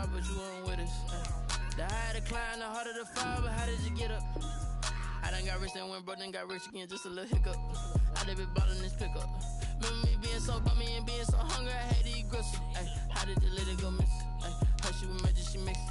out, but you weren't with us. The higher the climb, the harder the fall, but how did you get up? I done got rich and went broke, then got rich again, just a little hiccup. I done been ballin' this pickup. Remember me being so bummy and being so hungry, I had to eat gristle. How did the lady go miss? Her she was magic, she mixed.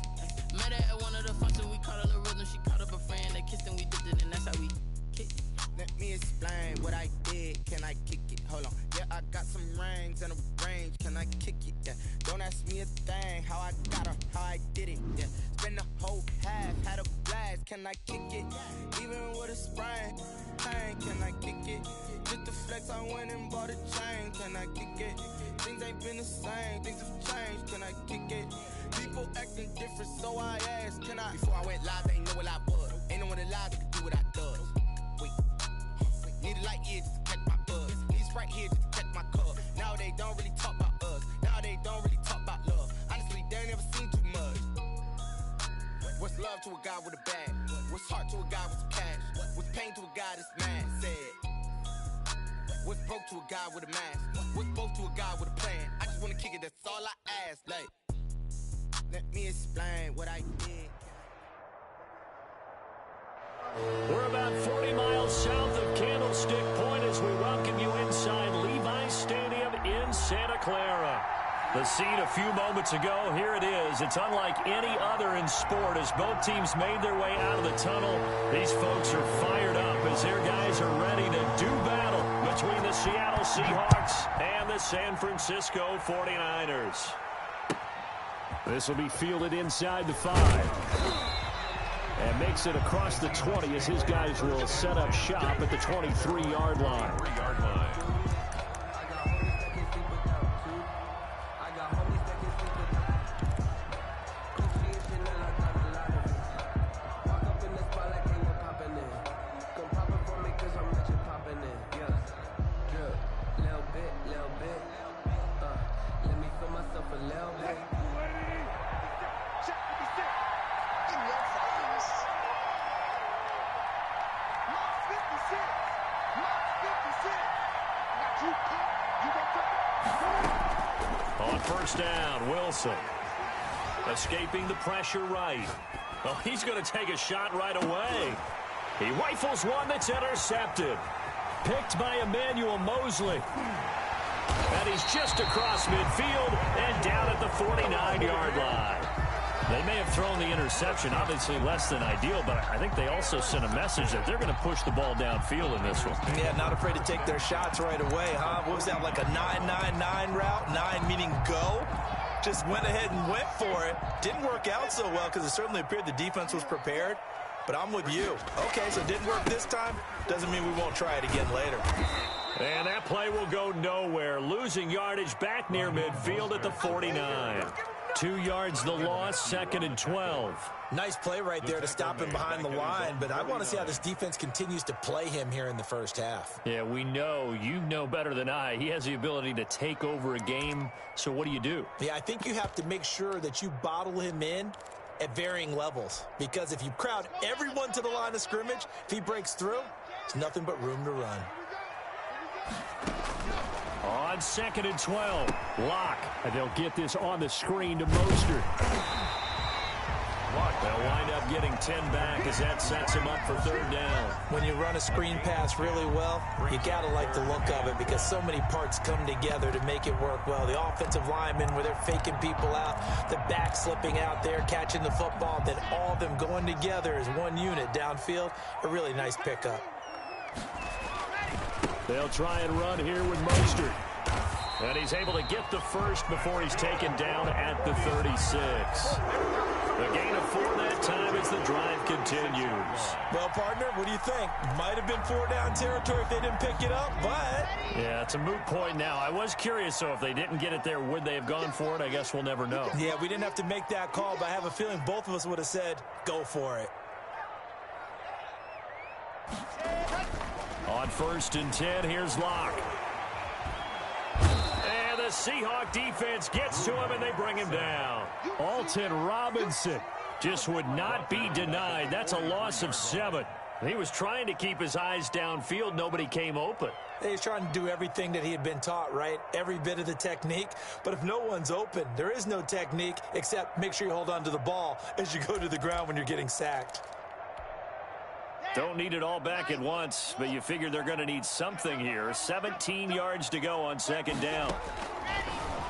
Met her at one of the functions, we caught her the rhythm. She caught up a friend, they kissed and we dipped it, and that's how we kicked. Let me explain what I did. Can I kick it? Hold on. Yeah, I got some rings and a range. Can I kick it? Yeah. Don't ask me a thing. How I got her, how I did it. Yeah. Spend the whole half, had a blast. Can I kick it? Even with a sprain. Pain, can I kick it? Just the flex, I went and bought a chain. Can I kick it? Things ain't been the same. Things have changed. Can I kick it? People acting different, so I asked. Can I? Before I went live, they ain't know what I was. Ain't no one alive that could do what I does. Wait. Need a light here just to catch my buzz. Need Sprite here just to catch my cup. Now they don't really talk about us. Now they don't really talk about love. Honestly, they ain't never seen too much. What's love to a guy with a bag? What's heart to a guy with some cash? What's pain to a guy that's mad? Said. What's broke to a guy with a mask? What's both to a guy with a plan? I just wanna kick it, that's all I ask. Like, let me explain what I did. We're about 40 miles south of Candlestick Point as we welcome you inside Levi's Stadium in Santa Clara. The scene a few moments ago, here it is. It's unlike any other in sport as both teams made their way out of the tunnel. These folks are fired up as their guys are ready to do battle between the Seattle Seahawks and the San Francisco 49ers. This will be fielded inside the 5. And makes it across the 20 as his guys will set up shop at the 23-yard line. On first down, Wilson. Escaping the pressure right. Oh, he's going to take a shot right away. He rifles one that's intercepted. Picked by Emmanuel Mosley. And he's just across midfield and down at the 49-yard line. They may have thrown the interception, obviously less than ideal, but I think they also sent a message that they're going to push the ball downfield in this one. Yeah, not afraid to take their shots right away, huh? What was that, like a 9-9-9 route? 9 meaning go? Just went ahead and went for it. Didn't work out so well because it certainly appeared the defense was prepared. But I'm with you. Okay, so it didn't work this time. Doesn't mean we won't try it again later. And that play will go nowhere. Losing yardage back near midfield at the 49. 2 yards the loss, 2nd and 12. Nice play right there to stop him behind the line, but I want to see how this defense continues to play him here in the first half. Yeah, we know. You know better than I. He has the ability to take over a game, so what do? Yeah, I think you have to make sure that you bottle him in at varying levels, because if you crowd everyone to the line of scrimmage, if he breaks through, it's nothing but room to run. On 2nd and 12, Locke. And they'll get this on the screen to Mostert. They'll wind up getting 10 back as that sets him up for 3rd down. When you run a screen pass really well, you got to like the look of it because so many parts come together to make it work well. The offensive linemen where they're faking people out, the back slipping out there, catching the football, then all of them going together as one unit downfield. A really nice pickup. They'll try and run here with Mostert. And he's able to get the first before he's taken down at the 36. The gain of 4 that time as the drive continues. Well, partner, what do you think? Might have been 4 down territory if they didn't pick it up, but... Yeah, it's a moot point now. I was curious, so if they didn't get it there, would they have gone for it? I guess we'll never know. Yeah, we didn't have to make that call, but I have a feeling both of us would have said, go for it. On 1st and 10, here's Locke. And the Seahawk defense gets to him, and they bring him down. Alton Robinson just would not be denied. That's a loss of 7. He was trying to keep his eyes downfield. Nobody came open. He's trying to do everything that he had been taught, right? Every bit of the technique. But if no one's open, there is no technique except make sure you hold on to the ball as you go to the ground when you're getting sacked. Don't need it all back at once, but you figure they're going to need something here. 17 yards to go on second down.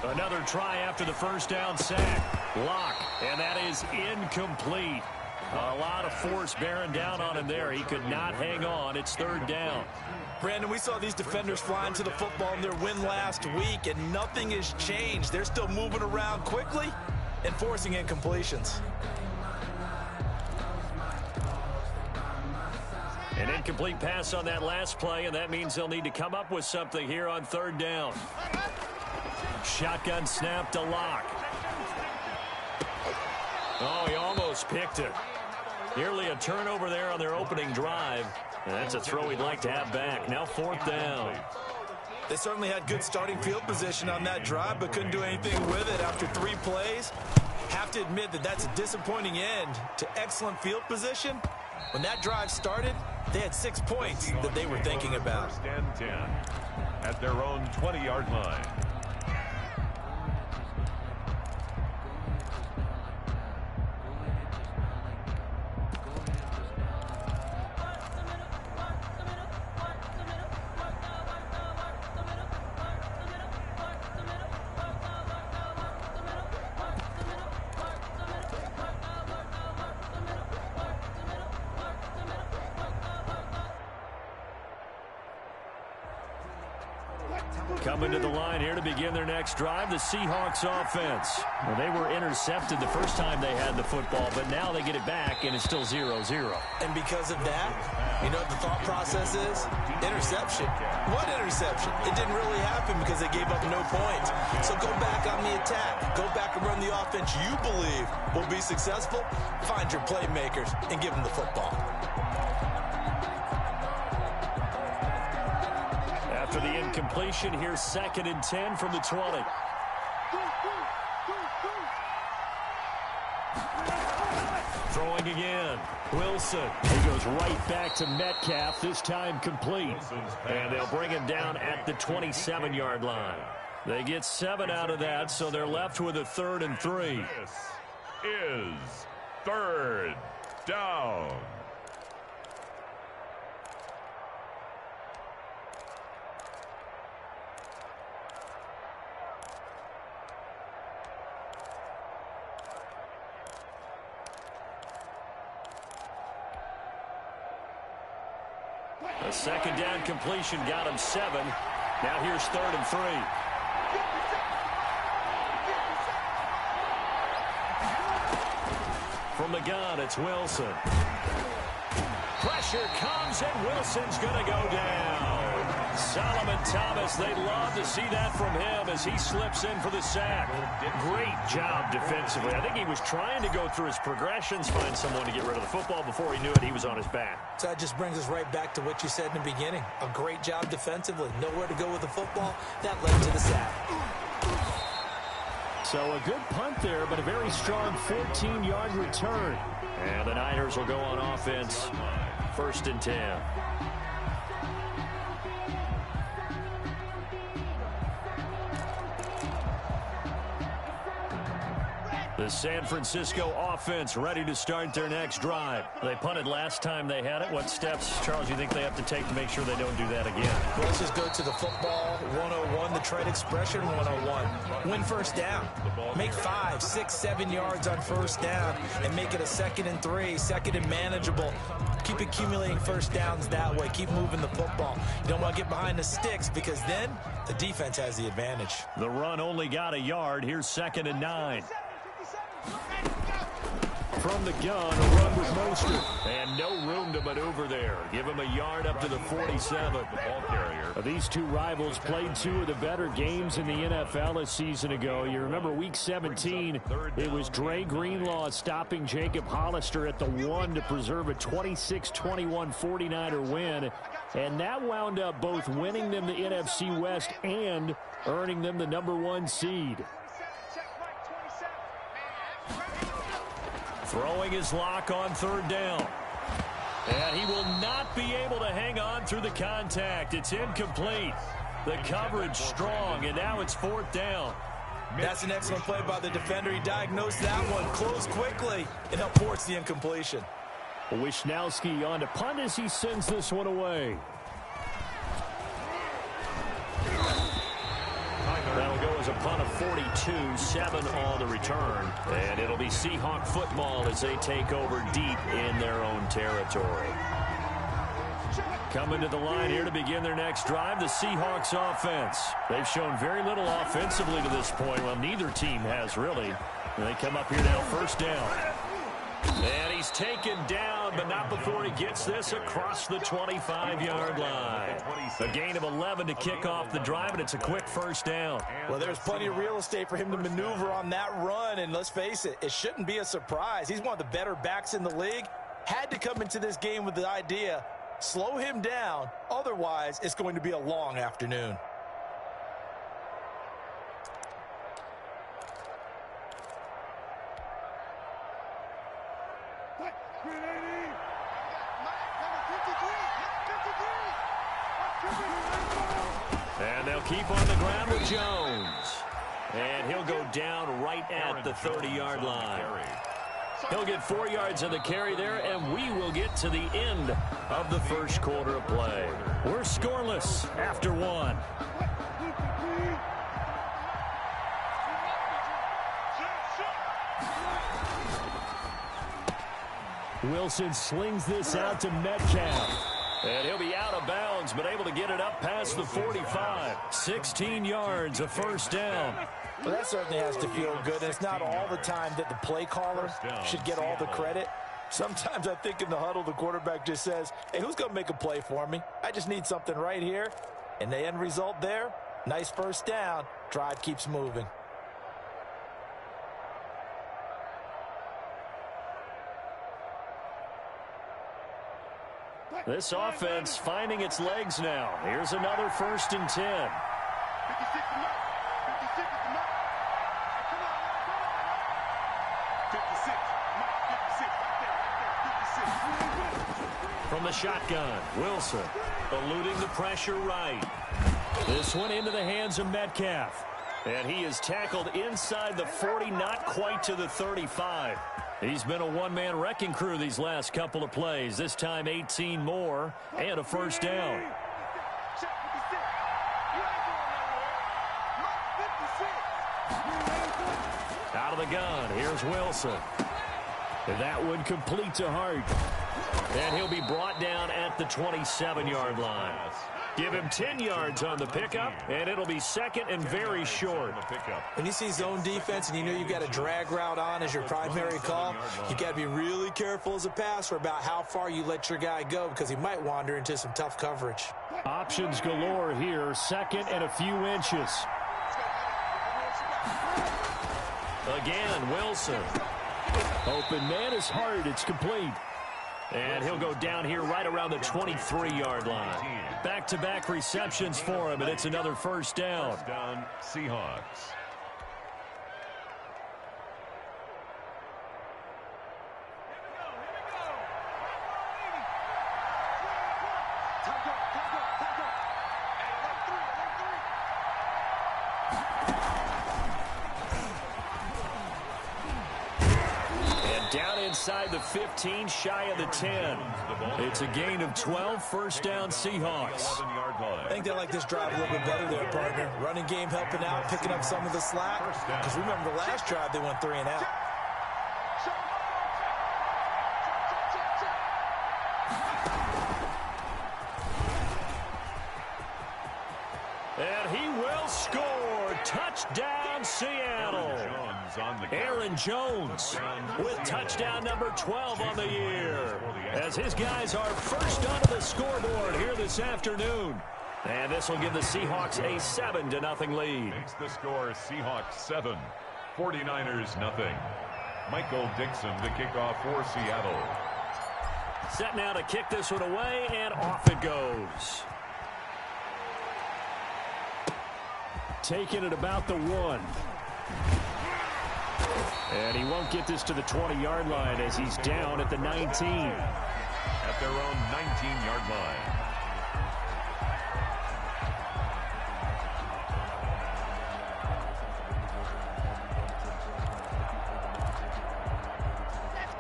Another try after the first down sack. Lock, and that is incomplete. A lot of force bearing down on him there. He could not hang on. It's third down. Brandon, we saw these defenders flying to the football in their win last week, and nothing has changed. They're still moving around quickly and forcing incompletions. An incomplete pass on that last play, and that means they'll need to come up with something here on third down. Shotgun snap to Lock. Oh, he almost picked it. Nearly a turnover there on their opening drive. And that's a throw he'd like to have back. Now fourth down. They certainly had good starting field position on that drive, but couldn't do anything with it after 3 plays. Have to admit that that's a disappointing end to excellent field position. When that drive started, they had 6 points that they were thinking about. First and 10 at their own 20-yard line. Coming to the line here to begin their next drive, the Seahawks offense. Well, they were intercepted the first time they had the football, but now they get it back, and it's still 0-0. And because of that, you know what the thought process is? Interception. What interception? It didn't really happen because they gave up no points. So go back on the attack. Go back and run the offense you believe will be successful. Find your playmakers and give them the football. After the incompletion, here's 2nd and 10 from the 20. Throwing again. Wilson. He goes right back to Metcalf, this time complete. And they'll bring him down at the 27-yard line. They get 7 out of that, so they're left with a 3rd and 3. This is third down. A second down completion got him 7. Now here's 3rd and 3. From the gun, it's Wilson. Pressure comes, and Wilson's going to go down. Solomon Thomas, they'd love to see that from him as he slips in for the sack. Great job defensively. I think he was trying to go through his progressions, find someone to get rid of the football. Before he knew it, he was on his back. So that just brings us right back to what you said in the beginning. A great job defensively. Nowhere to go with the football. That led to the sack. So a good punt there, but a very strong 14-yard return. And the Niners will go on offense. 1st and 10. The San Francisco offense ready to start their next drive. They punted last time they had it. What steps, Charles, you think they have to take to make sure they don't do that again? Well, let's just go to the football 101, the trade expression 101. Win first down. Make 5, 6, 7 yards on first down and make it a 2nd and 3, 2nd and manageable. Keep accumulating first downs that way. Keep moving the football. You don't want to get behind the sticks because then the defense has the advantage. The run only got a yard. Here's 2nd and 9. From the gun, a run with Mostert. And no room to maneuver there. Give him a yard up to the 47. The ball carrier. These two rivals played 2 of the better games in the NFL a season ago. You remember week 17, it was Dre Greenlaw stopping Jacob Hollister at the 1 to preserve a 26-21 49er win. And that wound up both winning them the NFC West and earning them the #1 seed. Throwing his Lock on 3rd down. And he will not be able to hang on through the contact. It's incomplete. The coverage strong, and now it's 4th down. That's an excellent play by the defender. He diagnosed that one, closed quickly, and helped force the incompletion. Wisnowski on to punt as he sends this one away. That'll go as a punt of 42, 7 on the return. And it'll be Seahawk football as they take over deep in their own territory. Coming to the line here to begin their next drive, the Seahawks offense. They've shown very little offensively to this point. Well, neither team has really. And they come up here now, 1st down. And he's taken down, but not before he gets this across the 25-yard line. A gain of 11 to kick off the drive, and it's a quick 1st down. Well, there's plenty of real estate for him to maneuver on that run, and let's face it, it shouldn't be a surprise. He's one of the better backs in the league. Had to come into this game with the idea, slow him down, otherwise it's going to be a long afternoon. And they'll keep on the ground with Jones. And he'll go down right at the 30-yard line. He'll get 4 yards on the carry there, and we will get to the end of the first quarter of play. We're scoreless after 1. Wilson slings this out to Metcalf. And he'll be out of bounds, but able to get it up past the 45. 16 yards, a 1st down. Well, that certainly has to feel good. It's not all the time that the play caller should get all the credit. Sometimes I think in the huddle, the quarterback just says, hey, who's going to make a play for me? I just need something right here. And the end result there, nice 1st down. Drive keeps moving. This offense finding its legs now. Here's another 1st and 10. From the shotgun, Wilson eluding the pressure right. This one into the hands of Metcalf. And he is tackled inside the 40, not quite to the 35. He's been a one-man wrecking crew these last couple of plays. This time 18 more and a 1st down. Out of the gun, here's Wilson. And that one complete to Hart. And he'll be brought down at the 27-yard line. Give him 10 yards on the pickup, and it'll be 2nd and very short. When you see zone defense and you know you've got a drag route on as your primary call, you've got to be really careful as a passer about how far you let your guy go because he might wander into some tough coverage. Options galore here, 2nd and a few inches. Again, Wilson. Open man is hard, it's complete. And he'll go down here right around the 23-yard line. Back-to-back receptions for him, and it's another 1st down. First down, Seahawks. Down inside the 15, shy of the 10. It's a gain of 12, 1st down Seahawks. I think they like this drive a little bit better there, partner. Running game helping out, picking up some of the slack. Because remember the last drive they went 3 and out. And he will score. Touchdown, Seattle. Aaron Jones with touchdown number 12 on the year. As his guys are first onto the scoreboard here this afternoon. And this will give the Seahawks a 7-0 lead. Makes the score Seahawks 7, 49ers nothing. Michael Dixon to kick off for Seattle. Set now to kick this one away, and off it goes. Taking it about the 1. And he won't get this to the 20-yard line as he's down at the 19. at their own 19-yard line.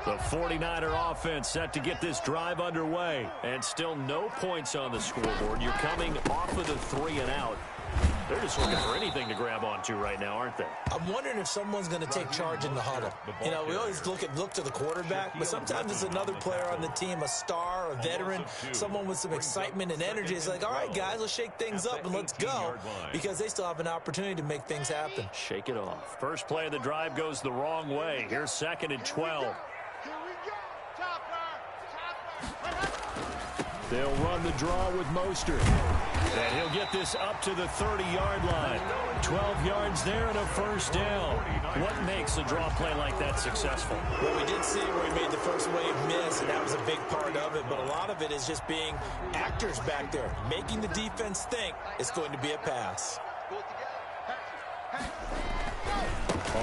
The 49er offense set to get this drive underway. And still no points on the scoreboard. You're coming off of the 3 and out. They're just looking for anything to grab onto right now, aren't they? I'm wondering if someone's going to take charge in the huddle. You know, we always look to the quarterback, but sometimes it's another player on the team, a star, a veteran, someone with some excitement and energy. It's like, all right, guys, let's shake things up and let's go, because they still have an opportunity to make things happen. Shake it off. First play of the drive goes the wrong way. Here's 2nd and 12. They'll run the draw with Mostert. And he'll get this up to the 30-yard line. 12 yards there and a first down. What makes a draw play like that successful? Well, we did see where he made the first wave miss, and that was a big part of it. But a lot of it is just being actors back there, making the defense think it's going to be a pass.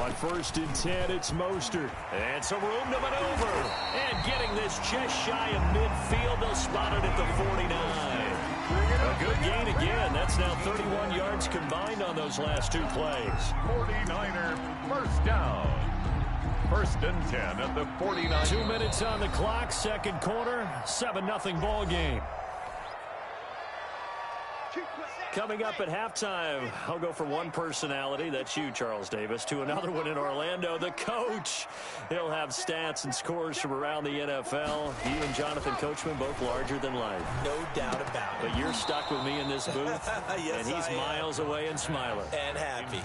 On 1st and 10, it's Mostert. And some room to maneuver. And getting this just shy of midfield. They'll spot it at the 49. A good gain again. That's now 31 yards combined on those last 2 plays. 49er first down. 1st and 10 at the 49. 2 minutes on the clock. 2nd quarter. 7-0 ball game. Coming up at halftime, I'll go from one personality, that's you, Charles Davis, to another one in Orlando, the coach. He'll have stats and scores from around the NFL. You and Jonathan Coachman, both larger than life. No doubt about it. But you're stuck with me in this booth, yes, and he's miles away and smiling. And happy.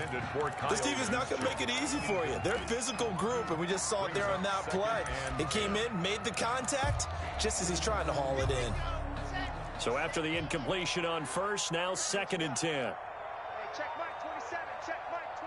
This team is not going to make it easy for you. They're a physical group, and we just saw it there on that play. He came in, made the contact, just as he's trying to haul it in. So after the incompletion on 1st, now 2nd and 10. Hey, check Mike 27. Check Mike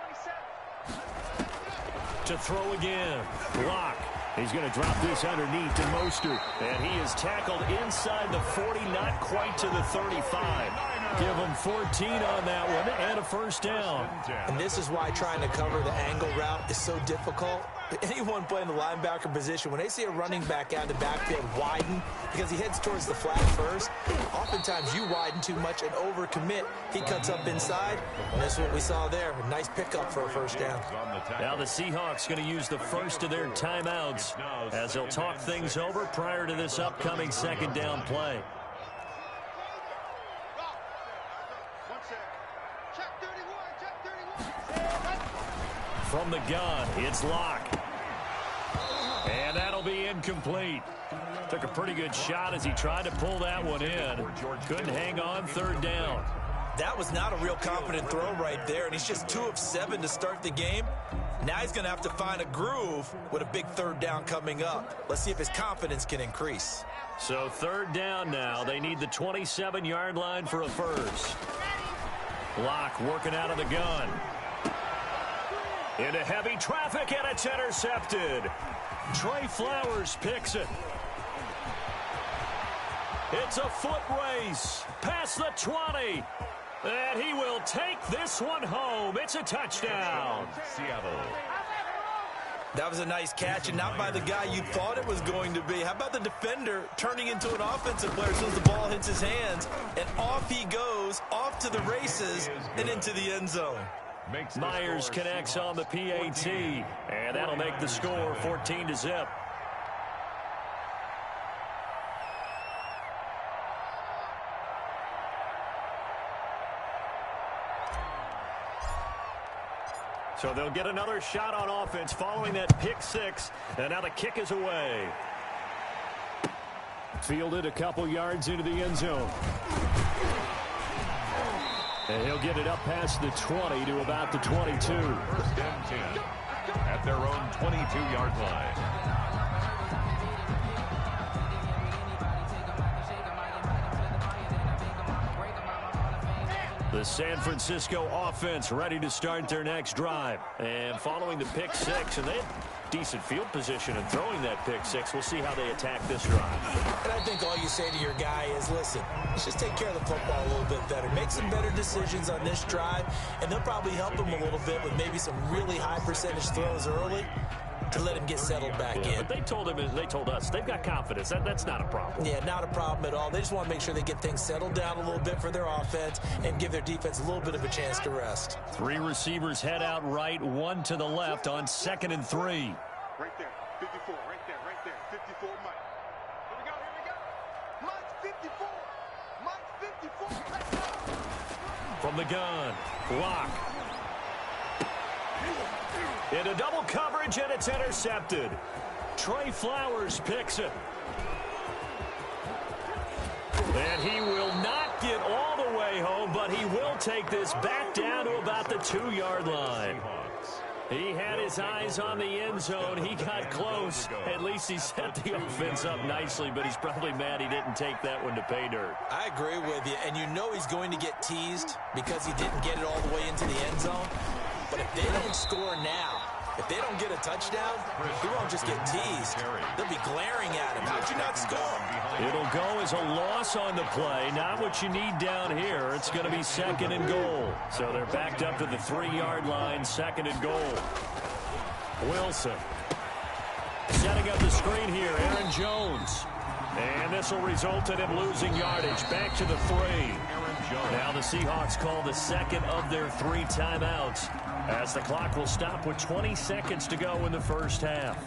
27. To throw again. Block. He's going to drop this underneath to Mostert. And he is tackled inside the 40, not quite to the 35. Give him 14 on that one and a first down. And this is why trying to cover the angle route is so difficult. Anyone playing the linebacker position, when they see a running back out of the backfield widen, because he heads towards the flat first, oftentimes you widen too much and overcommit. He cuts up inside, and that's what we saw there. A nice pickup for a first down. Now the Seahawks going to use the first of their timeouts as they'll talk things over prior to this upcoming 2nd down play. From the gun, it's Locke. And that'll be incomplete. Took a pretty good shot as he tried to pull that one in. Couldn't hang on, 3rd down. That was not a real confident throw right there, and he's just 2 of 7 to start the game. Now he's going to have to find a groove with a big 3rd down coming up. Let's see if his confidence can increase. So 3rd down now. They need the 27-yard line for a first. Locke working out of the gun. Into heavy traffic, and it's intercepted. Trey Flowers picks it. It's a foot race past the 20. And he will take this one home. It's a touchdown. Seattle. That was a nice catch, and not by the guy you thought it was going to be. How about the defender turning into an offensive player as soon as the ball hits his hands, and off he goes, off to the races, and into the end zone. Myers connects on the PAT, and that'll make the score 14-0. So they'll get another shot on offense following that pick 6, and now the kick is away. Fielded a couple yards into the end zone. And he'll get it up past the 20 to about the 22. 1st and 10 at their own 22-yard line. The San Francisco offense ready to start their next drive. And following the pick 6, and they had decent field position in throwing that pick 6. We'll see how they attack this drive. And I think all you say to your guy is, listen, let's just take care of the football a little bit better. Make some better decisions on this drive, and they'll probably help him a little bit with maybe some really high percentage throws early. to let him get settled back in. But they told us they've got confidence. That's not a problem. Yeah, not a problem at all. They just want to make sure they get things settled down a little bit for their offense and give their defense a little bit of a chance to rest. 3 receivers head out right, 1 to the left on 2nd and 3. Right there, 54, right there, 54, Mike. Here we go. Mike's 54. Let's go. From the gun, Locke. Into double coverage, and it's intercepted. Trey Flowers picks it. And he will not get all the way home, but he will take this back down to about the 2-yard line. He had his eyes on the end zone. He got close. At least he set the offense up nicely, but he's probably mad he didn't take that one to pay dirt. I agree with you, and you know he's going to get teased because he didn't get it all the way into the end zone. But if they don't score now, if they don't get a touchdown, he won't just get teased. They'll be glaring at him. How'd you not score? It'll go as a loss on the play. Not what you need down here. It's going to be 2nd and goal. So they're backed up to the 3-yard line, 2nd and goal. Wilson setting up the screen here. Aaron Jones. And this will result in him losing yardage. Back to the 3. Now the Seahawks call the 2nd of their 3 timeouts, as the clock will stop with 20 seconds to go in the first half.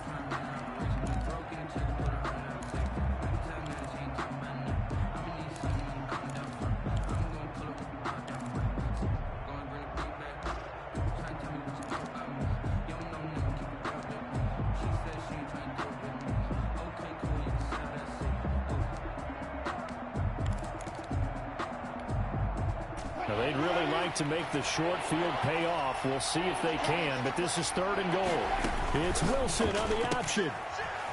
Now they'd really like to make the short field pay off. We'll see if they can, but this is 3rd and goal. It's Wilson on the option.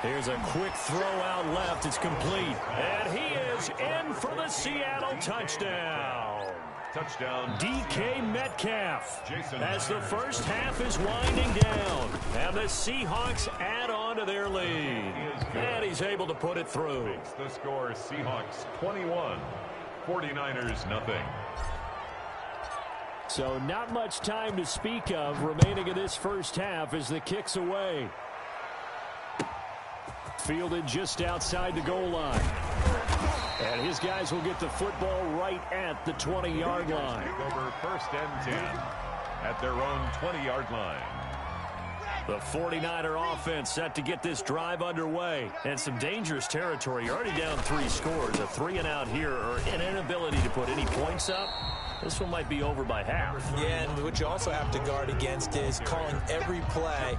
Here's a quick throw out left. It's complete. And he is in for the Seattle touchdown. Touchdown. DK Metcalf. As the first half is winding down. And the Seahawks add on to their lead. And he's able to put it through. Makes the score Seahawks 21, 49ers nothing. So not much time to speak of remaining in this first half as the kick's away. Fielded just outside the goal line. And his guys will get the football right at the 20-yard line. Over 1st and 10 at their own 20-yard line. The 49er offense set to get this drive underway. And some dangerous territory. You're already down 3 scores. A 3-and-out here, or an inability to put any points up. This one might be over by half. Yeah, and what you also have to guard against is calling every play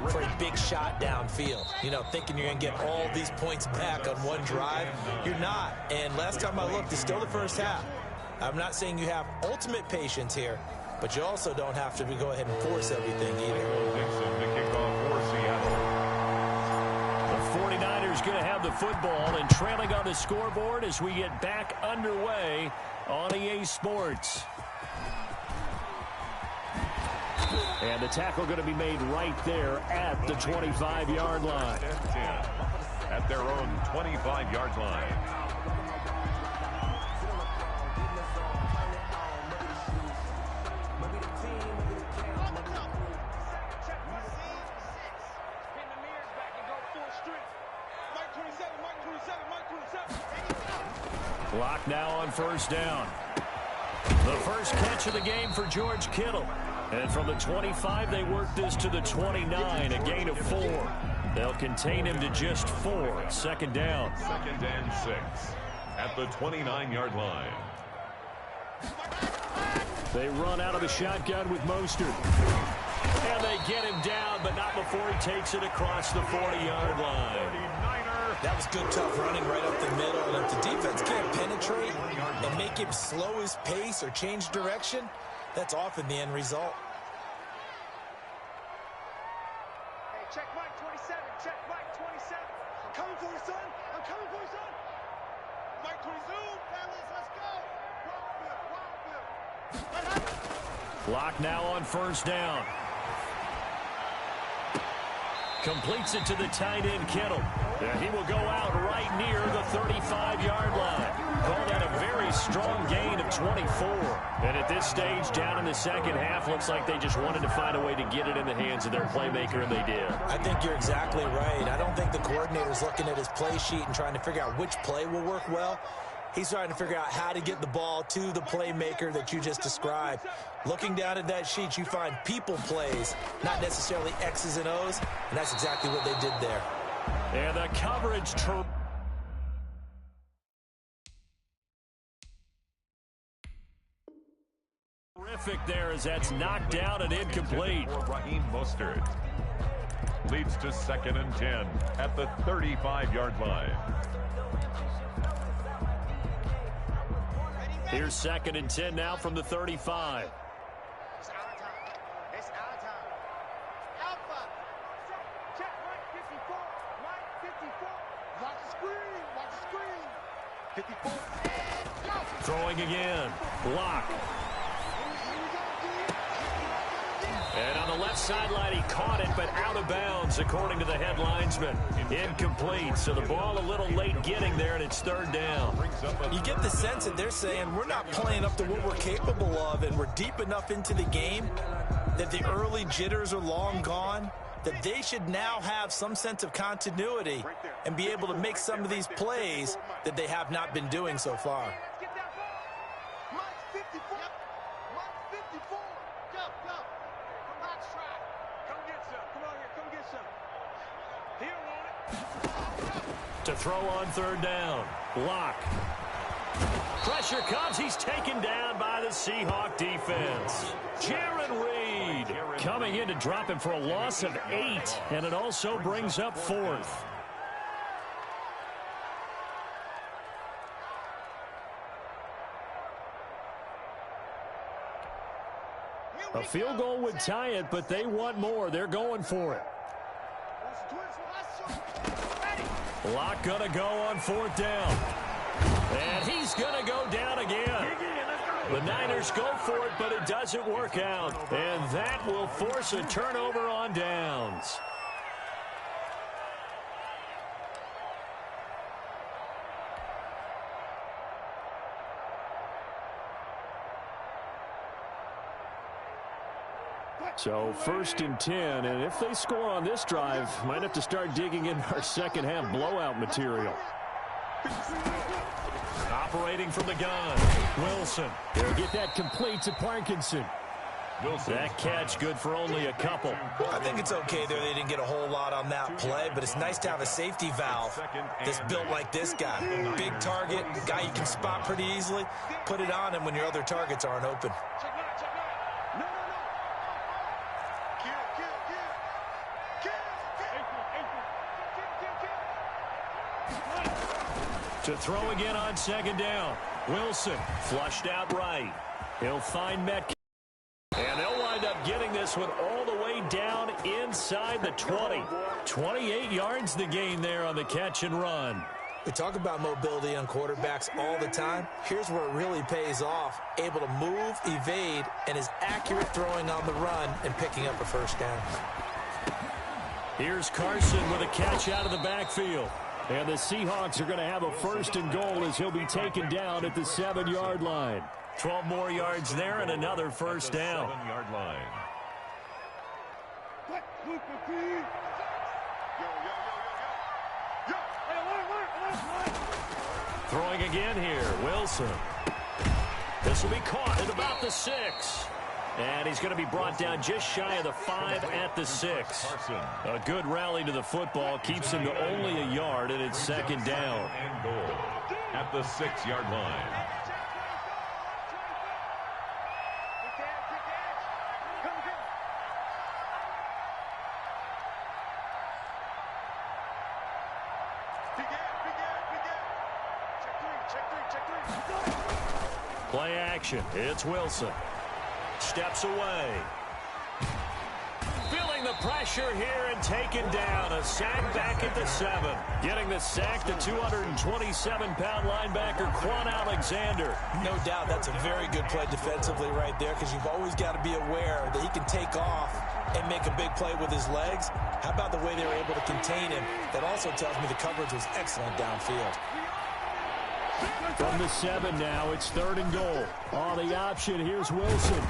for a big shot downfield. You know, thinking you're going to get all these points back on one drive. You're not. And last time I looked, it's still the first half. I'm not saying you have ultimate patience here, but you also don't have to go ahead and force everything either. The 49ers going to have the football and trailing on the scoreboard as we get back underway on EA Sports. And the tackle going to be made right there at the 25-yard line. At their own 25-yard line. Clock now on 1st down. The first catch of the game for George Kittle. And from the 25, they work this to the 29, a gain of 4. They'll contain him to just 4. 2nd down. 2nd and 6 at the 29-yard line. They run out of the shotgun with Mostert. And they get him down, but not before he takes it across the 40-yard line. That was good, tough running right up the middle. And if the defense can't penetrate and make him slow his pace or change direction, that's often the end result. Hey, check Mike 27. Check Mike 27. I'm coming for you, son. I'm coming for you, son. Mike 22. Fellas, let's go. Clock now on 1st down. Completes it to the tight end, Kittle. And he will go out right near the 35-yard line. Call that a very strong gain of 24. And at this stage, down in the second half, looks like they just wanted to find a way to get it in the hands of their playmaker, and they did. I think you're exactly right. I don't think the coordinator's looking at his play sheet and trying to figure out which play will work well. He's trying to figure out how to get the ball to the playmaker that you just described. Looking down at that sheet, you find people plays, not necessarily X's and O's, and that's exactly what they did there. And the coverage terrific there as that's knocked down and incomplete. Raheem Mostert leads to 2nd and 10 at the 35-yard line. Here's 2nd and 10 now from the 35. It's our time. It's our time. Alpha. Check right 54. Right 54. Watch the screen. Watch the screen. 54. Throwing again. Block. And on the left sideline, he caught it, but out of bounds, according to the head linesman. Incomplete, so the ball a little late getting there, and it's 3rd down. You get the sense that they're saying we're not playing up to what we're capable of, and we're deep enough into the game that the early jitters are long gone, that they should now have some sense of continuity and be able to make some of these plays that they have not been doing so far. To throw on 3rd down. Block. Pressure comes. He's taken down by the Seahawk defense. Jaron Reed coming in to drop him for a loss of 8, and it also brings up 4th. A field goal would tie it, but they want more. They're going for it. Lock gonna go on 4th down. And he's gonna go down again. The Niners go for it, but it doesn't work out. And that will force a turnover on downs. So 1st and 10, and if they score on this drive, might have to start digging in our second half blowout material. Operating from the gun, Wilson. They'll get that complete to Parkinson. Wilson. That catch good for only a couple. I think it's okay there. They didn't get a whole lot on that play, but it's nice to have a safety valve that's built like this guy. Big target, guy you can spot pretty easily. Put it on him when your other targets aren't open. To throw again on 2nd down. Wilson flushed out right. He'll find Metcalf. And they'll wind up getting this one all the way down inside the 20. 28 yards the gain there on the catch and run. We talk about mobility on quarterbacks all the time. Here's where it really pays off. Able to move, evade, and is accurate throwing on the run and picking up a 1st down. Here's Carson with a catch out of the backfield. And the Seahawks are going to have a 1st and goal as he'll be taken down at the 7-yard line. 12 more yards there and another 1st down. 7-yard line. Throwing again here, Wilson. This will be caught at about the 6. And he's going to be brought down just shy of the 5 at the 6. A good rally to the football keeps him to only a yard, and it's 2nd down. And goal at the 6-yard line. Play action. It's Wilson. Steps away. Filling the the pressure here and taken down. A sack back at the 7. Getting the sack, the 227-pound linebacker, Quan Alexander. No doubt that's a very good play defensively right there, because you've always got to be aware that he can take off and make a big play with his legs. How about the way they were able to contain him? That also tells me the coverage was excellent downfield. From the 7 now, it's 3rd and goal. On the option, here's Wilson.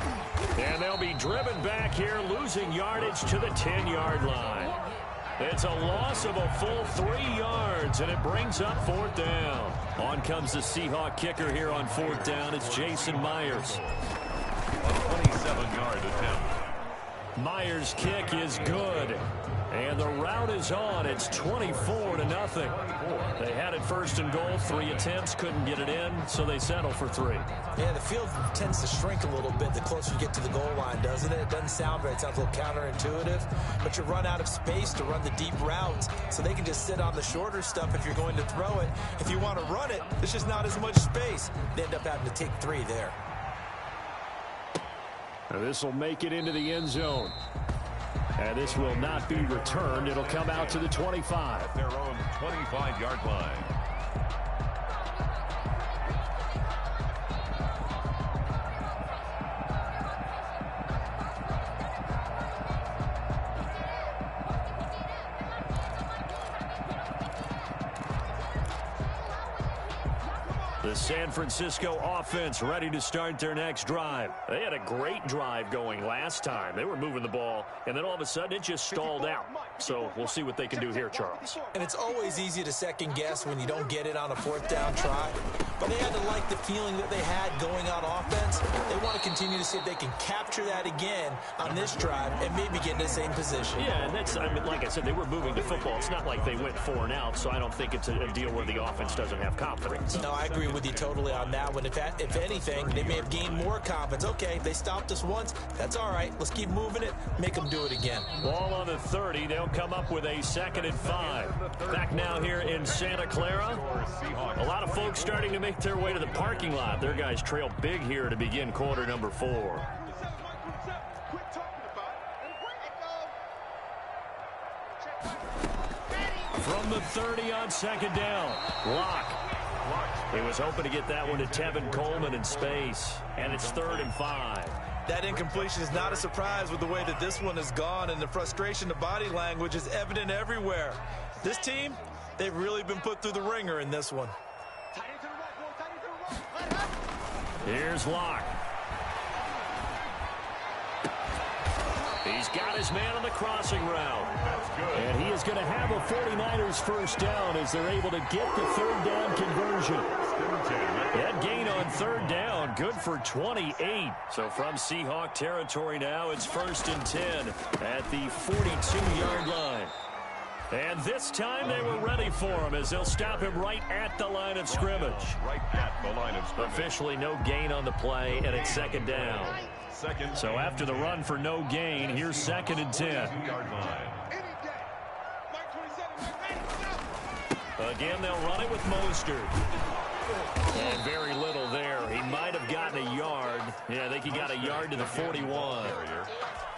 And they'll be driven back here, losing yardage to the 10-yard line. It's a loss of a full 3 yards, and it brings up 4th down. On comes the Seahawk kicker here on 4th down. It's Jason Myers. A 27-yard attempt. Myers' kick is good. And the route is on. It's 24-0. They had it 1st and goal. 3 attempts, couldn't get it in, so they settle for 3. Yeah, the field tends to shrink a little bit the closer you get to the goal line, doesn't it? It doesn't sound right. It sounds a little counterintuitive. But you run out of space to run the deep routes, so they can just sit on the shorter stuff if you're going to throw it. If you want to run it, there's just not as much space. They end up having to take 3 there. This will make it into the end zone. And this will not be returned. It'll come out to the 25. Their own 25-yard line. The San Francisco offense ready to start their next drive. They had a great drive going last time. They were moving the ball, and then all of a sudden it just stalled out. So we'll see what they can do here, Charles. And it's always easy to second guess when you don't get it on a 4th down try. But they had to like the feeling that they had going on offense. They want to continue to see if they can capture that again on this drive and maybe get in the same position. Yeah, and that's, I mean, like I said, they were moving the football. It's not like they went 4 and out, so I don't think it's a deal where the offense doesn't have confidence. No, I agree with you totally on that one. If anything, they may have gained more confidence. Okay, they stopped us once. That's all right. Let's keep moving it. Make them do it again. Ball on the 30. They'll come up with a 2nd and 5. Back now here in Santa Clara. A lot of folks starting to make their way to the parking lot. Their guys trail big here to begin quarter number 4. From the 30 on 2nd down. Lock. He was hoping to get that one to Tevin Coleman in space. And it's 3rd and 5. That incompletion is not a surprise with the way that this one has gone, and the frustration, the body language is evident everywhere. This team, they've really been put through the ringer in this one. Here's Locke. He's got his man on the crossing route. And he is going to have a 49ers 1st down as they're able to get the 3rd down conversion. That gain on 3rd down, good for 28. So from Seahawk territory now, it's 1st and 10 at the 42-yard line. And this time they were ready for him as they'll stop him right at the line of scrimmage. Right at the line of scrimmage. Officially no gain on the play, and it's 2nd down. So after the run for no gain, here's 2nd and 10. Again, they'll run it with Mostert. And very little there. He might have gotten a yard. Yeah, I think he got a yard to the 41.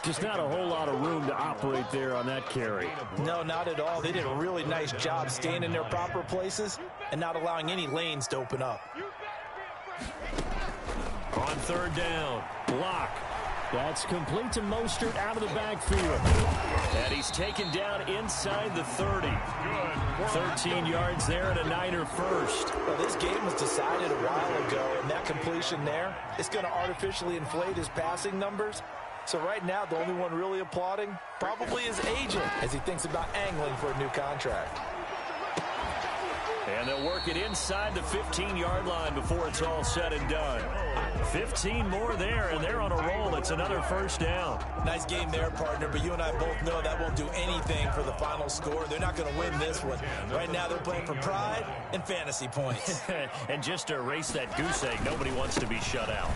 Just not a whole lot of room to operate there on that carry. No, not at all. They did a really nice job staying in their proper places and not allowing any lanes to open up. On 3rd down, Block. That's complete to Mostert out of the backfield. And he's taken down inside the 30. 13 yards there and a Niner 1st. Well, this game was decided a while ago, and that completion there is going to artificially inflate his passing numbers. So right now, the only one really applauding probably his agent as he thinks about angling for a new contract. And they'll work it inside the 15-yard line before it's all said and done. 15 more there, and they're on a roll. It's another 1st down. Nice game there, partner, but you and I both know that won't do anything for the final score. They're not going to win this one. Right now, they're playing for pride and fantasy points. And just to erase that goose egg, nobody wants to be shut out.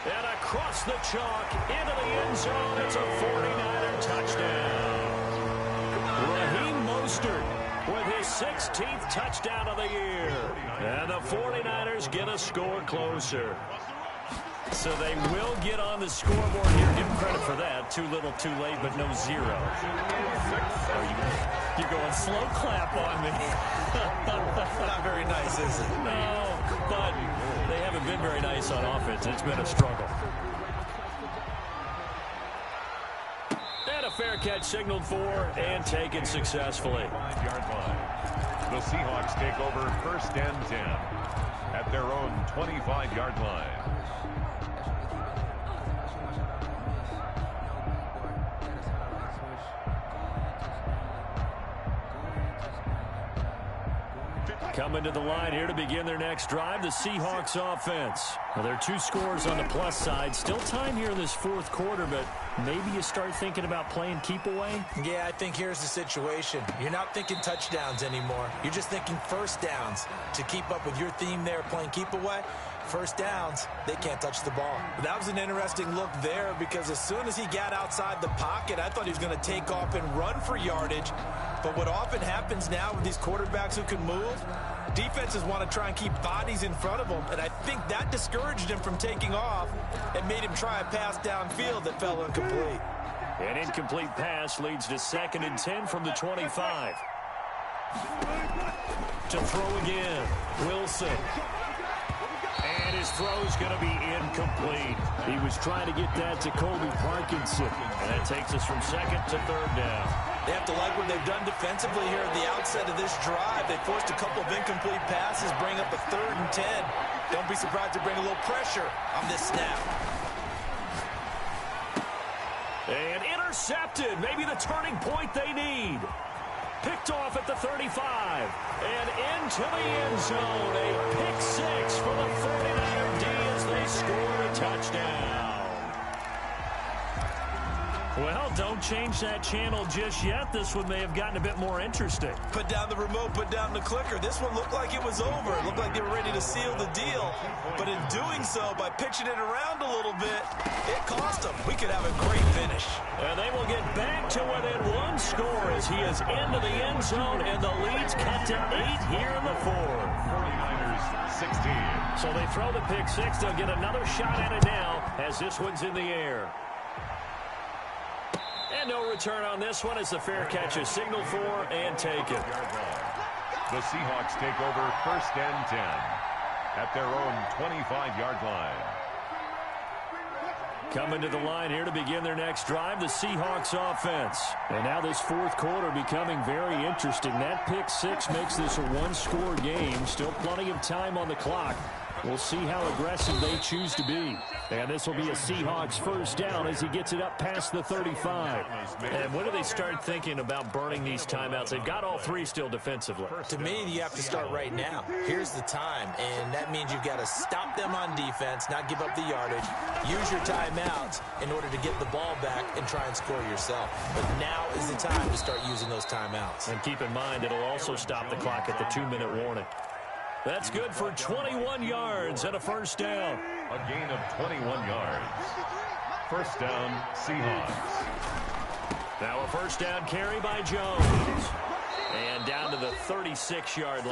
And across the chalk, into the end zone, it's a 49er touchdown. Raheem Mostert with his 16th touchdown of the year. And the 49ers get a score closer. So they will get on the scoreboard here. Give them credit for that. Too little, too late, but no zero. You're going slow clap on me. Not very nice, is it? No, but they haven't been very nice on offense. It's been a struggle. And a fair catch signaled for and taken successfully. 5-yard line. The Seahawks take over 1st and 10 at their own 25-yard line. Coming to the line here to begin their next drive, the Seahawks offense. Well, there are 2 scores on the plus side. Still time here in this 4th quarter, but maybe you start thinking about playing keep away? Yeah, I think here's the situation. You're not thinking touchdowns anymore. You're just thinking first downs. To keep up with your theme there, playing keep away, first downs, they can't touch the ball. That was an interesting look there because as soon as he got outside the pocket, I thought he was going to take off and run for yardage. But what often happens now with these quarterbacks who can move, defenses want to try and keep bodies in front of them, and I think that discouraged him from taking off and made him try a pass downfield that fell incomplete. An incomplete pass leads to 2nd and 10 from the 25. To throw again, Wilson. And his throw is going to be incomplete. He was trying to get that to Colby Parkinson. And that takes us from 2nd to 3rd down. They have to like what they've done defensively here at the outset of this drive. They forced a couple of incomplete passes, bring up a 3rd and 10. Don't be surprised to bring a little pressure on this snap. And intercepted. Maybe the turning point they need. Picked off at the 35. And into the end zone. A pick 6 for the 49er D as they score a touchdown. Well, don't change that channel just yet. This one may have gotten a bit more interesting. Put down the remote, put down the clicker. This one looked like it was over. It looked like they were ready to seal the deal. But in doing so, by pitching it around a little bit, it cost them. We could have a great finish. And they will get back to within 1 score as he is into the end zone, and the lead's cut to 8 here in the 4th. 49ers 16. So they throw the pick 6. They'll get another shot at it now as this one's in the air. And no return on this one as the fair catch is signaled for and taken. The Seahawks take over 1st and 10 at their own 25-yard line. Coming to the line here to begin their next drive, the Seahawks offense. And now this 4th quarter becoming very interesting. That pick 6 makes this a 1-score game. Still plenty of time on the clock. We'll see how aggressive they choose to be. And this will be a Seahawks 1st down as he gets it up past the 35. And when do they start thinking about burning these timeouts? They've got all 3 still defensively. To me, you have to start right now. Here's the time, and that means you've got to stop them on defense, not give up the yardage, use your timeouts in order to get the ball back and try and score yourself. But now is the time to start using those timeouts. And keep in mind, it'll also stop the clock at the 2-minute warning. That's good for 21 yards and a 1st down. A gain of 21 yards. 1st down, Seahawks. Now a 1st down carry by Jones. And down to the 36-yard line.